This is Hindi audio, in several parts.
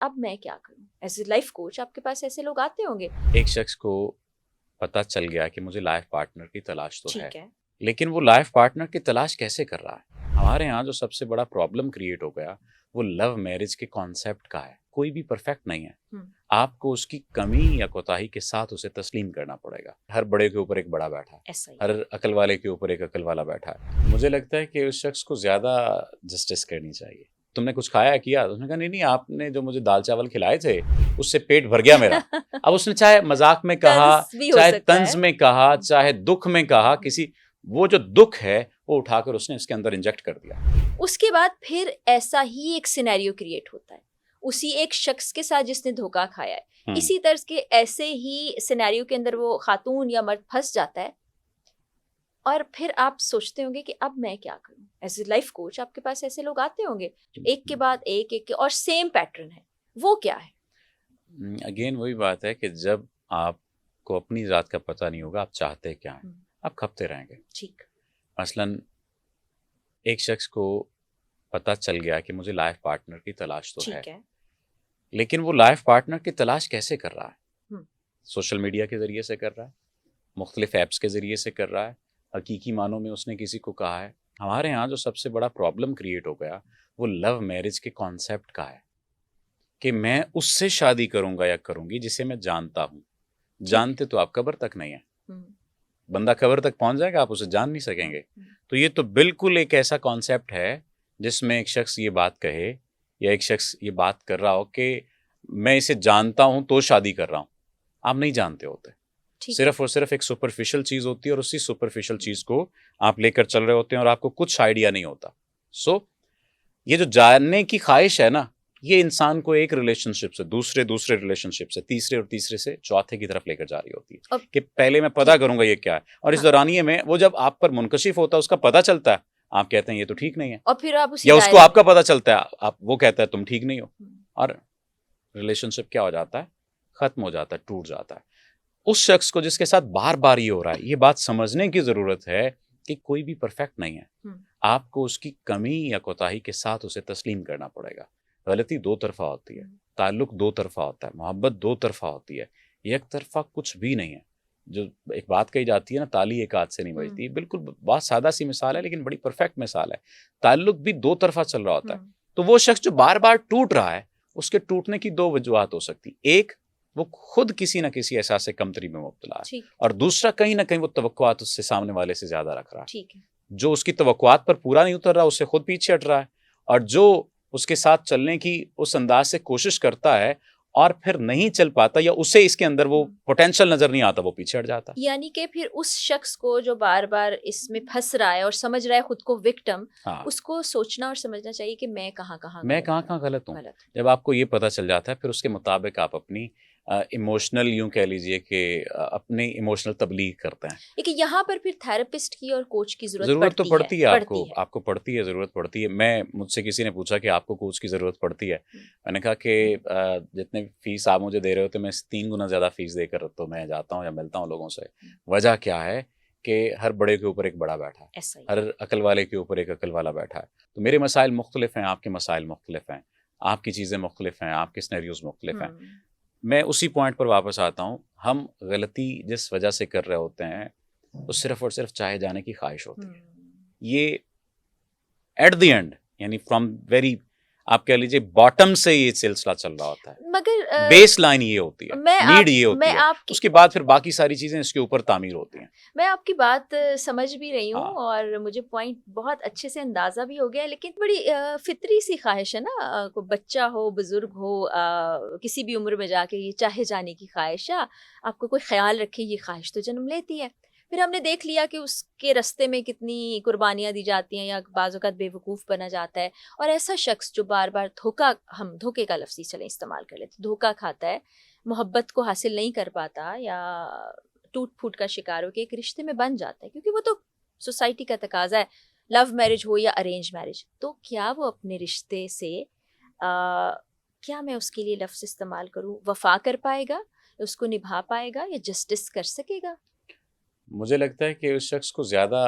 अब मैं क्या करूं? एज ए लाइफ कोच आपके पास ऐसे लोग आते होंगे। एक शख्स को पता चल गया कि मुझे लाइफ पार्टनर की तलाश तो ठीक है। लेकिन वो लाइफ पार्टनर की तलाश कैसे कर रहा है? हमारे यहाँ जो सबसे बड़ा प्रॉब्लम क्रिएट हो गया वो लव मैरिज के कॉन्सेप्ट का है। कोई भी परफेक्ट नहीं है। हम्म, आपको उसकी कमी या कोताही के साथ उसे तस्लीम करना पड़ेगा। हर बड़े के ऊपर एक बड़ा बैठा है, ऐसा ही। हर अकल वाले के ऊपर एक अकल वाला बैठा है। मुझे लगता है कि उस शख्स को ज्यादा जस्टिस करनी चाहिए। तुमने कुछ खाया किया? तो उसने कहा नहीं नहीं, आपने जो मुझे दाल चावल खिलाए थे उससे पेट भर गया मेरा। अब उसने चाहे मजाक में कहा, तंज भी हो चाहे सकता तंज है। में कहा, चाहे दुख में कहा, किसी वो जो दुख है वो उठाकर उसने इसके अंदर इंजेक्ट कर दिया। उसके बाद फिर ऐसा ही एक सिनेरियो क्रिएट होता है उसी एक शख्स के साथ जिसने धोखा खाया है। इसी तर्ज के ऐसे ही सिनेरियो के अंदर वो खातून या मर्द फंस जाता है और फिर आप सोचते होंगे कि अब मैं क्या करूं? एज ए लाइफ कोच आपके पास ऐसे लोग आते होंगे जो एक के बाद एक के और सेम पैटर्न है। वो क्या है? अगेन वही बात है कि जब आपको अपनी ज़ात का पता नहीं होगा आप चाहते क्या हैं, आप खपते रहेंगे। ठीक। मसलन एक शख्स को पता चल गया कि मुझे लाइफ पार्टनर की तलाश तो ठीक है। लेकिन वो लाइफ पार्टनर की तलाश कैसे कर रहा है? हम्म, सोशल मीडिया के ज़रिए से कर रहा है, मुख्तलिफ ऐप्स के ज़रिए से कर रहा है, हकीकी मानों में उसने किसी को कहा है। हमारे यहाँ जो सबसे बड़ा प्रॉब्लम क्रिएट हो गया वो लव मैरिज के कॉन्सेप्ट का है कि मैं उससे शादी करूंगा या करूंगी जिसे मैं जानता हूँ। जानते तो आप कब्र तक नहीं है। हम्म, बंदा कब्र तक पहुंच जाएगा, आप उसे जान नहीं सकेंगे। तो ये तो बिल्कुल एक ऐसा कॉन्सेप्ट है जिसमें एक शख्स ये बात कहे या एक शख्स ये बात कर रहा हो कि मैं इसे जानता हूं तो शादी कर रहा हूं। आप नहीं जानते होते, सिर्फ और सिर्फ एक सुपरफिशियल चीज होती है और उसी सुपरफिशियल चीज को आप लेकर चल रहे होते हैं और आपको कुछ आइडिया नहीं होता। सो ये जो जानने की ख्वाहिश है ना, ये इंसान को एक रिलेशनशिप से दूसरे रिलेशनशिप से तीसरे और तीसरे से चौथे की तरफ लेकर जा रही होती है कि पहले मैं पता करूंगा ये क्या है। और इस दौरानिये में वो जब आप पर मुनकशिफ होता है, उसका पता चलता है, आप कहते हैं ये तो ठीक नहीं है, और फिर आप या उसको आपका पता चलता है, आप वो कहता है तुम ठीक नहीं हो, और रिलेशनशिप क्या हो जाता है? खत्म हो जाता है, टूट जाता है। उस शख्स को जिसके साथ बार बार ये हो रहा है, ये बात समझने की जरूरत है कि कोई भी परफेक्ट नहीं है। आपको उसकी कमी या कोताही के साथ उसे तस्लीम करना पड़ेगा। गलती दो तरफा होती है, ताल्लुक दो तरफा होता है, मोहब्बत दो तरफा होती है, एक तरफा कुछ भी नहीं है। जो एक बात कही जाती है ना, ताली एक हाथ से नहीं बजती, बिल्कुल बहुत सादा सी मिसाल है लेकिन बड़ी परफेक्ट मिसाल है। ताल्लुक भी दो तरफा चल रहा होता है। तो वो शख्स जो बार बार टूट रहा है, उसके टूटने की दो वजूहत हो सकती। एक, वो खुद किसी न किसी एहसास कमतरी में मुब्तला है, और दूसरा कहीं ना कहीं वो तवक्कुआत उससे सामने वाले से ज्यादा रख रहा है। जो उसकी तवक्कुआत पर पूरा नहीं उतर रहा, उससे खुद पीछे हट रहा है, और जो उसके साथ चलने की उस अंदाज से कोशिश करता है और फिर नहीं चल पाता, या उसे इसके अंदर वो पोटेंशियल नजर नहीं आता, वो पीछे हट जाता है। यानी कि फिर उस शख्स को जो बार बार इसमें फंस रहा है और समझ रहा है खुद को विक्टिम, उसको सोचना और समझना चाहिए कि मैं कहाँ कहाँ गलत हूँ। जब आपको ये पता चल जाता है, फिर उसके मुताबिक आप अपनी इमोशनल, यूं कह लीजिए कि अपनी इमोशनल तब्लीग करते हैं। लेकिन यहाँ पर फिर थेरेपिस्ट की और कोच की जरूरत तो पड़ती है। आपको पड़ती है, जरूरत पड़ती है। मुझसे किसी ने पूछा कि आपको कोच की जरूरत पड़ती है, मैंने कहा कि जितने फीस आप मुझे दे रहे होते, मैं 3 गुना ज्यादा फीस देकर तो मैं जाता हूँ या मिलता हूँ लोगों से। वजह क्या है कि हर बड़े के ऊपर एक बड़ा बैठा है, हर अकल वाले के ऊपर एक अकल वाला बैठा है। तो मेरे मसाइल मुख्तलिफ हैं, आपके मसाइल मुख्तलिफ हैं, आपकी चीज़ें मुख्तलिफ हैं, आपके सिनेरियोज मुख्तलिफ हैं। मैं उसी पॉइंट पर वापस आता हूँ, हम गलती जिस वजह से कर रहे होते हैं वो सिर्फ और सिर्फ चाहे जाने की ख्वाहिश होती है। ये एट द एंड, यानी फ्रॉम वेरी, आप कह लीजिए बॉटम से ये सिलसिला चल रहा होता है, मगर बेस लाइन ये होती है, नीड ये होती है, उसके बाद फिर बाकी सारी चीजें इसके ऊपर तामीर होती हैं। मैं आपकी बात समझ भी रही हूँ और मुझे पॉइंट बहुत अच्छे से अंदाजा भी हो गया, लेकिन बड़ी फितरी सी ख्वाहिश है ना, कोई बच्चा हो, बुजुर्ग हो, किसी भी उम्र में जाके ये चाहे जाने की ख्वाहिश, या आपको कोई ख्याल रखे, ये ख्वाहिश तो जन्म लेती है। फिर हमने देख लिया कि उसके रास्ते में कितनी कुर्बानियाँ दी जाती हैं या बाज़ औक़ात बेवकूफ़ बना जाता है, और ऐसा शख्स जो बार बार हम धोखे का लफ्ज़ ही चलें इस्तेमाल कर लेते, धोखा खाता है, मोहब्बत को हासिल नहीं कर पाता या टूट फूट का शिकार हो के एक रिश्ते में बन जाता है, क्योंकि वो तो सोसाइटी का तकाजा है, लव मैरिज हो या अरेंज मैरिज। तो क्या वो अपने रिश्ते से क्या मैं उसके लिए लफ्ज़ इस्तेमाल करूँ, वफ़ा कर पाएगा, उसको निभा पाएगा या जस्टिस कर सकेगा? मुझे लगता है कि उस शख्स को ज्यादा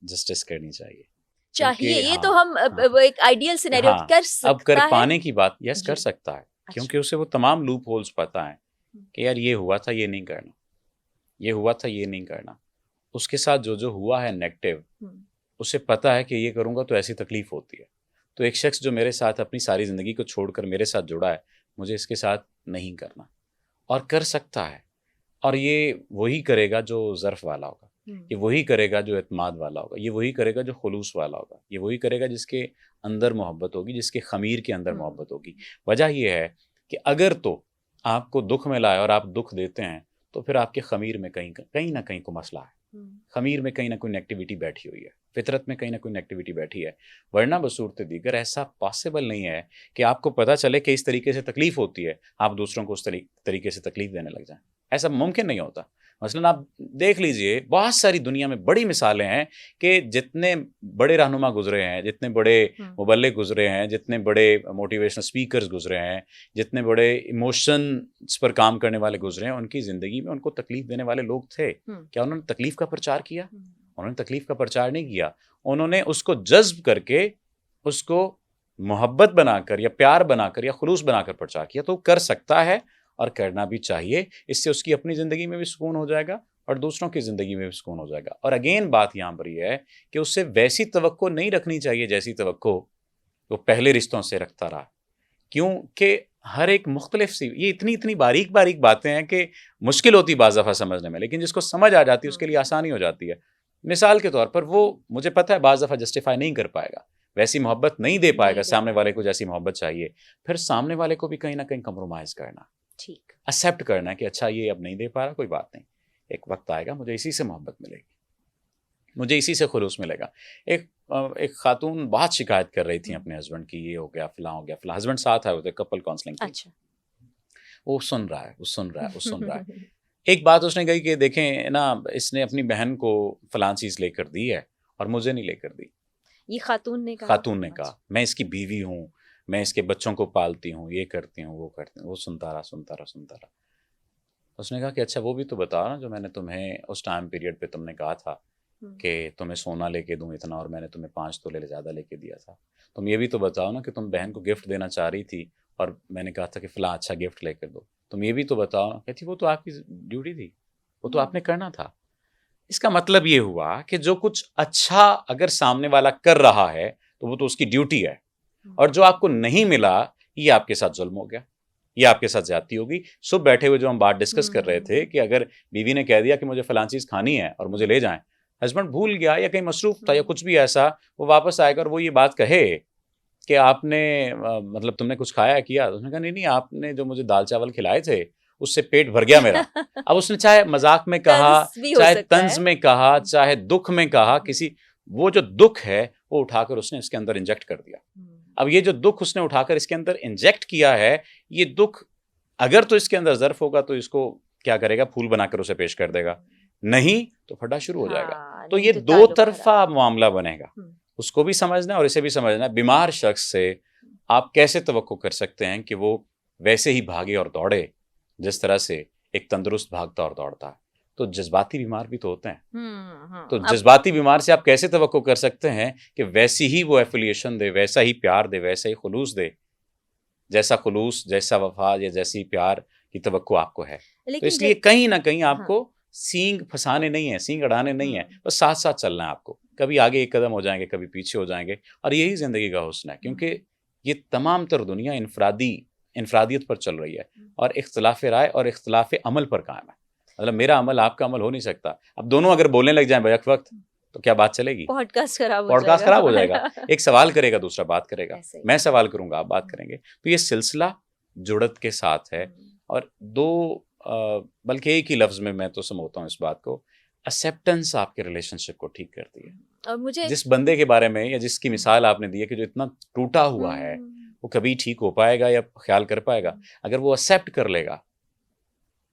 जस्टिस करनी चाहिए। ये तो हम एक आइडियल सिनेरियो कर सकता है। अब कर पाने की बात, यस कर सकता है, क्योंकि उसे वो तमाम लूप होल्स पता है कि यार ये हुआ था, ये नहीं करना, ये हुआ था, ये नहीं करना। उसके साथ जो जो हुआ है नेगेटिव, उसे पता है कि ये करूँगा तो ऐसी तकलीफ होती है। तो एक शख्स जो मेरे साथ अपनी सारी ज़िंदगी को छोड़कर मेरे साथ जुड़ा है, मुझे इसके साथ नहीं करना, और कर सकता है। और ये वही करेगा जो ज़र्फ़ वाला होगा, ये वही करेगा जो एतमाद वाला होगा, ये वही करेगा जो खुलूस वाला होगा, ये वही करेगा जिसके अंदर मोहब्बत होगी, जिसके ख़मीर के अंदर मोहब्बत होगी। वजह ये है कि अगर तो आपको दुख मिला है और आप दुख देते हैं, तो फिर आपके ख़मीर में कहीं ना कहीं को मसला है, ख़मीर में कहीं ना कोई नेगेटिविटी बैठी हुई है, फितरत में कहीं ना कोई नेगेटिविटी बैठी है। वरना बसूरत दीगर ऐसा पॉसिबल नहीं है कि आपको पता चले कि इस तरीके से तकलीफ़ होती है, आप दूसरों को उस तरीके से तकलीफ़ देने लग जाएं। ऐसा मुमकिन नहीं होता। मसलन आप देख लीजिए, बहुत सारी दुनिया में बड़ी मिसालें हैं कि जितने बड़े रहनुमा गुजरे हैं, जितने बड़े मुबल्लिग गुजरे हैं, जितने बड़े मोटिवेशनल स्पीकर्स गुजरे हैं, जितने बड़े इमोशंस पर काम करने वाले गुजरे हैं, उनकी ज़िंदगी में उनको तकलीफ़ देने वाले लोग थे। क्या उन्होंने तकलीफ़ का प्रचार किया? उन्होंने तकलीफ़ का प्रचार नहीं किया। उन्होंने उसको जज्ब करके, उसको मोहब्बत बनाकर या प्यार बनाकर या खुलूस बनाकर प्रचार किया। तो कर सकता है और करना भी चाहिए। इससे उसकी अपनी ज़िंदगी में भी सुकून हो जाएगा और दूसरों की ज़िंदगी में भी सुकून हो जाएगा। और अगेन बात यहाँ पर यह है कि उससे वैसी तवक्को नहीं रखनी चाहिए जैसी तवक्को वो पहले रिश्तों से रखता रहा। क्योंकि हर एक मुख्तलिफ सी, ये इतनी बारीक बारीक बातें हैं कि मुश्किल होती बाज़ दफ़ा समझने में, लेकिन जिसको समझ आ जाती है उसके लिए आसानी हो जाती है। मिसाल के तौर पर वो, मुझे पता है बाज़ दफ़ा जस्टिफाई नहीं कर पाएगा, वैसी मोहब्बत नहीं दे पाएगा सामने वाले को जैसी मोहब्बत चाहिए। फिर सामने वाले को भी कहीं ना कहीं कंप्रोमाइज़ करना, ठीक, एक्सेप्ट करना है कि अच्छा ये अब नहीं दे पा रहा, कोई बात नहीं, एक वक्त आएगा मुझे इसी से मोहब्बत मिलेगी, मुझे इसी से खुलूस मिलेगा। एक खातून बहुत शिकायत कर रही थी अपने हस्बैंड की, ये हो गया फलां हो गया फलां। हस्बैंड साथ आए होते, कपल काउंसलिंग की। अच्छा, वो सुन रहा है, वो सुन रहा है, वो सुन रहा है। एक बात उसने कही कि देखें ना, इसने अपनी बहन को फलां चीज़ लेकर दी है और मुझे नहीं लेकर दी। ये खातून ने कहा? खातून ने कहा, मैं इसकी बीवी हूँ, मैं इसके बच्चों को पालती हूँ, ये करती हूँ, वो करती हूँ। वो सुनता रहा। उसने कहा कि अच्छा वो भी तो बताओ ना, जो मैंने तुम्हें उस टाइम पीरियड पे तुमने कहा था कि तुम्हें सोना लेके दूं इतना और मैंने तुम्हें 5 तोले ज़्यादा लेके दिया था। तुम ये भी तो बताओ ना कि तुम बहन को गिफ्ट देना चाह रही थी और मैंने कहा था कि फ़लाँ अच्छा गिफ्ट लेकर दो। तुम ये भी तो बताओ ना। कहती वो तो आपकी ड्यूटी थी, वो तो आपने करना था। इसका मतलब ये हुआ कि जो कुछ अच्छा अगर सामने वाला कर रहा है तो वो तो उसकी ड्यूटी है, और जो आपको नहीं मिला ये आपके साथ जुल्म हो गया, ये आपके साथ ज्यादती होगी। सुबह बैठे हुए जो हम बात डिस्कस कर रहे थे कि अगर बीवी ने कह दिया कि मुझे फलां चीज़ खानी है और मुझे ले जाएं, हस्बैंड भूल गया या कहीं मसरूफ था या कुछ भी ऐसा, वो वापस आएगा और वो ये बात कहे कि आपने मतलब तुमने कुछ खाया किया, तो उसने कहा नहीं आपने जो मुझे दाल चावल खिलाए थे उससे पेट भर गया मेरा। अब उसने चाहे मजाक में कहा, चाहे तंज में कहा, चाहे दुख में कहा, किसी वो जो दुख है वो उठाकर उसने इसके अंदर इंजेक्ट कर दिया। अब ये जो दुख उसने उठाकर इसके अंदर इंजेक्ट किया है, ये दुख अगर तो इसके अंदर ज़र्फ होगा तो इसको क्या करेगा, फूल बनाकर उसे पेश कर देगा, नहीं तो फटा शुरू हो जाएगा। तो ये दो तरफा मामला बनेगा, उसको भी समझना और इसे भी समझना। बीमार शख्स से आप कैसे तवक्को कर सकते हैं कि वो वैसे ही भागे और दौड़े जिस तरह से एक तंदुरुस्त भागता और दौड़ता है। तो जज्बाती बीमार भी तो होते हैं। तो जज्बाती बीमार से आप कैसे तवक्को कर सकते हैं कि वैसी ही वो एफिलिएशन दे, वैसा ही प्यार दे, वैसा ही खुलूस दे, जैसा खुलूस, जैसा वफा या जैसी प्यार की तवक्को आपको है। तो इसलिए कहीं ना कहीं आपको सींग फंसाने नहीं है, सींग अड़ाने नहीं है, बस साथ साथ चलना है आपको। कभी आगे एक कदम हो जाएंगे, कभी पीछे हो जाएंगे, और यही जिंदगी का हुस्न है। क्योंकि ये तमाम तर दुनिया इनफरादियत पर चल रही है और इख्तिलाफ राय और इख्तिलाफ अमल पर कायम है। मतलब मेरा अमल आपका अमल हो नहीं सकता। अब दोनों अगर बोलने लग जाएं बैक वक्त तो क्या बात चलेगी? पॉडकास्ट खराब हो जाएगा। एक सवाल करेगा, दूसरा बात करेगा, मैं सवाल करूंगा, आप बात करेंगे। तो ये सिलसिला जुड़त के साथ है। और दो बल्कि एक ही लफ्ज में मैं तो समझता हूँ इस बात को, एक्सेप्टेंस आपके रिलेशनशिप को ठीक करती है। और मुझे जिस बंदे के बारे में या जिसकी मिसाल आपने दी है कि जो इतना टूटा हुआ है, वो कभी ठीक हो पाएगा या ख्याल कर पाएगा? अगर वो एक्सेप्ट कर लेगा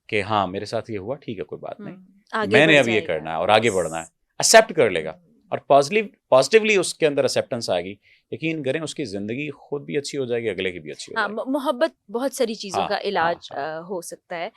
कि हाँ मेरे साथ ये हुआ, ठीक है कोई बात नहीं, मैंने अब ये करना है और आगे बढ़ना है, एक्सेप्ट कर लेगा और पॉजिटिवली उसके अंदर एक्सेप्टेंस आएगी, यकीन करें उसकी जिंदगी खुद भी अच्छी हो जाएगी, अगले की भी अच्छी हो जाएगी। मोहब्बत बहुत सारी चीजों का इलाज हो सकता है।